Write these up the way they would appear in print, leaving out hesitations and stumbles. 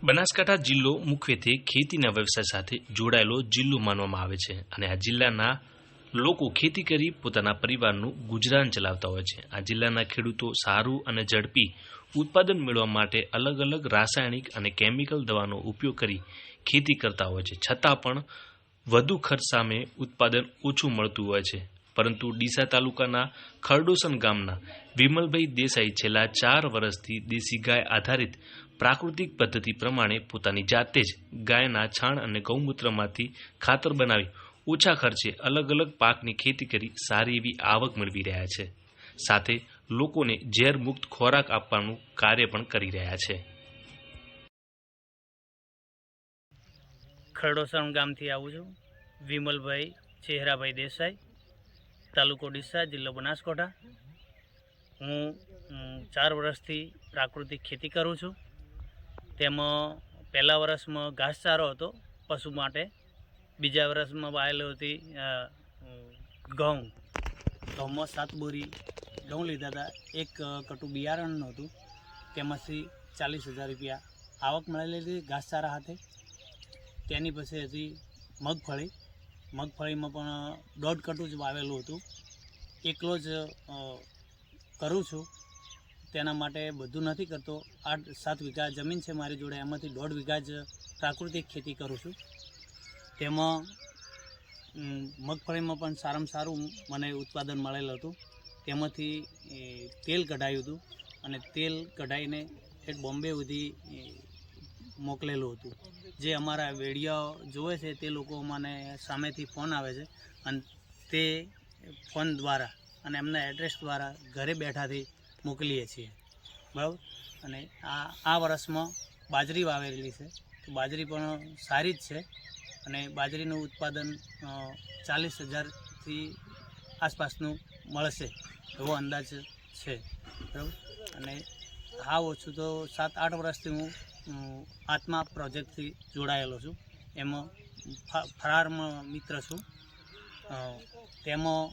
બનાસકાંઠા જિલ્લો મુખ્યત્વે ખેતીના વ્યવસાય સાથે જોડાયેલો જિલ્લો માનવામાં આવે છે અને આ જિલ્લાના લોકો ખેતી કરી પોતાના પરિવારનું ગુજરાન ચલાવતા હોય છે. આ જિલ્લાના ખેડૂતો સારું અને ઝડપી ઉત્પાદન મેળવવા માટે અલગ અલગ રાસાયણિક અને કેમિકલ દવાનો ઉપયોગ કરી ખેતી કરતા હોય છે, છતાં પણ વધુ ખર્ચ સામે ઉત્પાદન ઓછું મળતું હોય છે. પરંતુ ડીસા તાલુકાના ખરડોસણ ગામના વિમલભાઈ દેસાઈ છેલ્લા 4 વર્ષથી દેશી ગાય આધારિત પ્રાકૃતિક પદ્ધતિ પ્રમાણે પોતાની જાતે જ ગાયના છાણ અને ગૌમૂત્રમાંથી ખાતર બનાવી ઓછા ખર્ચે અલગ અલગ પાકની ખેતી કરી સારી એવી આવક મેળવી રહ્યા છે. સાથે લોકોને ઝેર મુક્ત ખોરાક આપવાનું કાર્ય પણ કરી રહ્યા છે. ખરડોસણ ગામથી આવું છું. વિમલભાઈ ચહેરાભાઈ દેસાઈ, તાલુકો ડીસા, જિલ્લો બનાસકાંઠા. હું 4 વર્ષથી પ્રાકૃતિક ખેતી કરું છું. તેમાં પહેલા વર્ષમાં ઘાસચારો હતો પશુ માટે, બીજા વર્ષમાં વાયેલો હતી ઘઉંમાં 7 બોરી ઘઉં લીધા હતા. એક કટુ બિયારણનું હતું, તેમાંથી 40,000 રૂપિયા આવક મળેલી હતી ઘાસચારા હાથે. તેની પછી હતી મગફળીમાં પણ 1.5 કટુ જ વાવેલું હતું. એકલો જ કરું છું. તેના માટે બધું નથી કરતો. 8-7 વીઘા જમીન છે મારી જોડે, એમાંથી 1.5 વીઘા જ પ્રાકૃતિક ખેતી કરું છું. તેમાં મગફળીમાં પણ સારામાં સારું મને ઉત્પાદન મળેલું હતું. તેમાંથી તેલ કઢાયું હતું અને તેલ કઢાઈને એક બોમ્બે સુધી મોકલેલું હતું. જે અમારા વેડિયા જોવે છે તે લોકો મને સામેથી ફોન આવે છે અને તે ફોન દ્વારા અને એમના એડ્રેસ દ્વારા ઘરે બેઠાથી મોકલીએ છીએ, બરાબર. અને આ વર્ષમાં બાજરી વાવેલી છે, તો બાજરી પણ સારી જ છે અને બાજરીનું ઉત્પાદન 40,000થી આસપાસનું મળશે એવો અંદાજ છે, બરાબર. અને હા ઓછું તો 7-8 વર્ષથી હું આત્મા પ્રોજેક્ટથી જોડાયેલો છું. એમાં ફરારમાં મિત્ર છું. તેમાં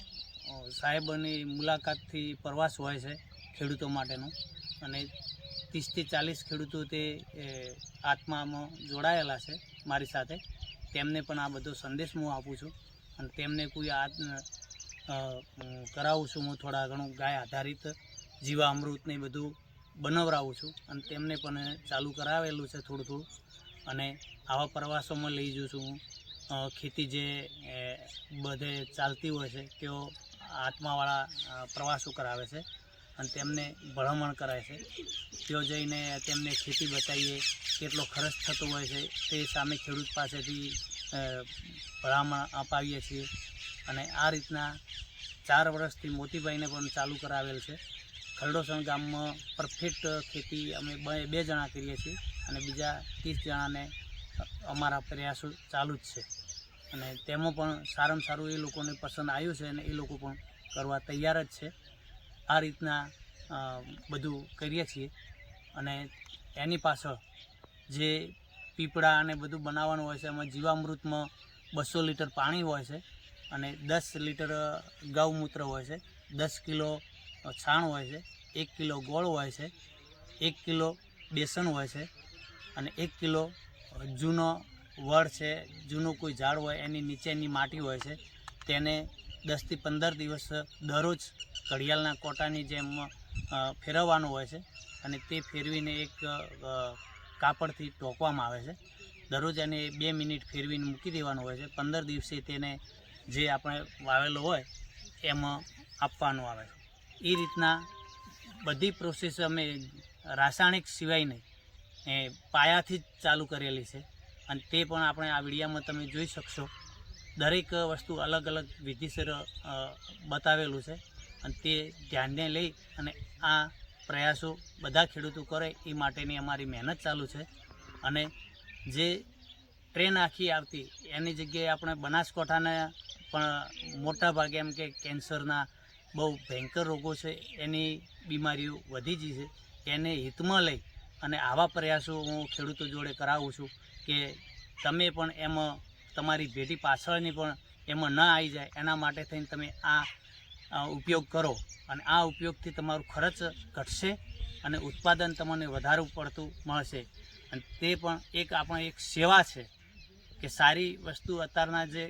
સાહેબની મુલાકાતથી પ્રવાસ હોય છે ખેડૂતો માટેનો, અને 30થી 40 ખેડૂતો તે આત્મામાં જોડાયેલા છે મારી સાથે. તેમને પણ આ બધો સંદેશ હું આપું છું અને તેમને કોઈ કરાવું છું. હું થોડા ઘણું ગાય આધારિત જીવામૃતને બધું બનાવરાવું છું અને તેમને પણ ચાલુ કરાવેલું છે થોડું. અને આવા પ્રવાસોમાં લઈ જઉં છું હું. ખેતી જે બધે ચાલતી હોય છે તેઓ આત્માવાળા પ્રવાસો કરાવે છે અને તેમને ભલામણ કરાય છે. તેઓ જઈને તેમને ખેતી બતાવીએ, કેટલો ખર્ચ થતો હોય છે તે સામે ખેડૂત પાસેથી ભલામણ અપાવીએ છીએ. અને આ રીતના 4 વર્ષથી મોતીભાઈને પણ ચાલુ કરાવેલ છે. ખરડોસણ ગામમાં પરફેક્ટ ખેતી અમે 2 જણા કરીએ છીએ અને બીજા 30 જણાને અમારા પ્રયાસો ચાલુ જ છે. અને તેમાં પણ સારામાં સારું એ લોકોને પસંદ આવ્યું છે અને એ લોકો પણ કરવા તૈયાર જ છે. આ રીતના બધું કરીએ છીએ. અને એની પાછળ જે પીપળા અને બધું બનાવવાનું હોય છે, એમાં જીવામૃતમાં 200 લીટર પાણી હોય છે અને 10 લીટર ગૌમૂત્ર હોય છે, 10 કિલો છાણ હોય છે, 1 કિલો ગોળ હોય છે, 1 કિલો બેસન હોય છે અને 1 કિલો જૂનો વડ છે, જૂનું કોઈ ઝાડ હોય એની નીચેની માટી હોય છે. તેને 10થી 15 દિવસ દરરોજ ઘડિયાળના કોટાની જેમ ફેરવવાનું હોય છે અને તે ફેરવીને એક કાપડથી ઢોકવામાં આવે છે. દરરોજ એને 2 મિનિટ ફેરવીને મૂકી દેવાનું હોય છે. 15 દિવસે તેને જે આપણે વાવેલો હોય એમાં આપવાનું આવે છે. એ રીતના બધી પ્રોસેસ અમે રાસાયણિક સિવાય નહીં પાયાથી જ ચાલુ કરેલી છે અને તે પણ આપણે આ વિડીયામાં તમે જોઈ શકશો. દરેક વસ્તુ અલગ અલગ વિધિસર બતાવેલું છે અને તે ધ્યાનને લઈ અને આ પ્રયાસો બધા ખેડૂતો કરે એ માટેની અમારી મહેનત ચાલુ છે. અને જે ટ્રેન આખી આવતી એની જગ્યાએ આપણે બનાસકાંઠાને પણ મોટા ભાગે એમ કે કેન્સરના બહુ ભયંકર રોગો છે, એની બીમારીઓ વધી ગઈ છે. એને હિતમાં લઈ અને આવા પ્રયાસો હું ખેડૂતો જોડે કરાવું છું કે તમે પણ એમાં તમારી પેઢી પાછળની પણ એમાં ન આવી જાય, એના માટે થઈને તમે આ ઉપયોગ કરો અને આ ઉપયોગથી તમારું ખર્ચ ઘટશે અને ઉત્પાદન તમને વધારે પડતું મળશે. અને તે પણ એક સેવા છે કે સારી વસ્તુ અત્યારના જે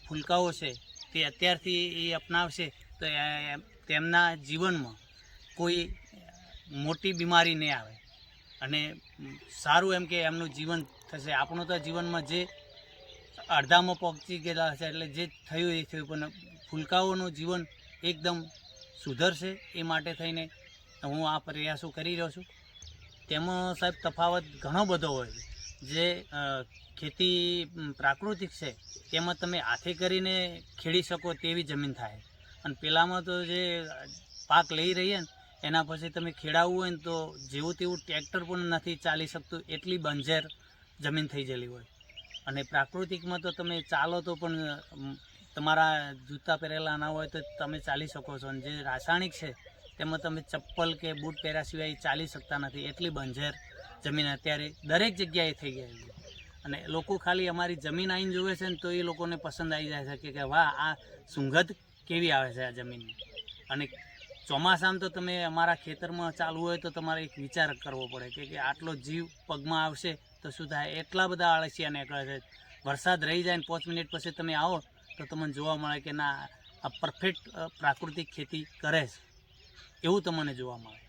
ફૂલકાઓ છે તે અત્યારથી એ અપનાવશે તો તેમના જીવનમાં કોઈ મોટી બીમારી નહીં આવે અને સારું એમ કે એમનું જીવન થશે. આપણું તો જીવનમાં જે અડધામાં પહોંચી ગયેલા છે એટલે જે થયું એ થયું, પણ ફૂલકાઓનું જીવન એકદમ સુધરશે એ માટે થઈને હું આ પ્રયાસો કરી રહ્યો છું. તેમાં સાહેબ તફાવત ઘણો બધો હોય છે. જે ખેતી પ્રાકૃતિક છે તેમાં તમે હાથે કરીને ખેડી શકો તેવી જમીન થાય, અને પેલામાં તો જે પાક લઈ રહીએ ને એના પછી તમે ખેડાવવું હોય ને તો જેવું તેવું ટ્રેક્ટર પણ નથી ચાલી શકતું, એટલી બંજર જમીન થઈ ગયેલી હોય. અને પ્રાકૃતિકમાં તો તમે ચાલો તો પણ તમારા જૂતા પહેરેલા ના હોય તો તમે ચાલી શકો છો, અને જે રાસાયણિક છે તેમાં તમે ચપ્પલ કે બૂટ પહેર્યા સિવાય ચાલી શકતા નથી, એટલી બંજર જમીન અત્યારે દરેક જગ્યાએ થઈ ગયેલી. અને લોકો ખાલી અમારી જમીન આવીને જોવે છે ને તો એ લોકોને પસંદ આવી જાય છે કે વાહ આ સુંગધ કેવી આવે છે આ જમીનની. અને ચોમાસામાં તો તમે અમારા ખેતરમાં ચાલવું હોય તો તમારે એક વિચાર કરવો પડે કે આટલો જીવ પગમાં આવશે તો શું થાય. એટલા બધા આળસિયા નીકળે છે. વરસાદ રહી જાય ને 5 મિનિટ પછી તમે આવો તો તમને જોવા મળે કે ના આ પરફેક્ટ પ્રાકૃતિક ખેતી કરે છે એવું તમને જોવા મળે.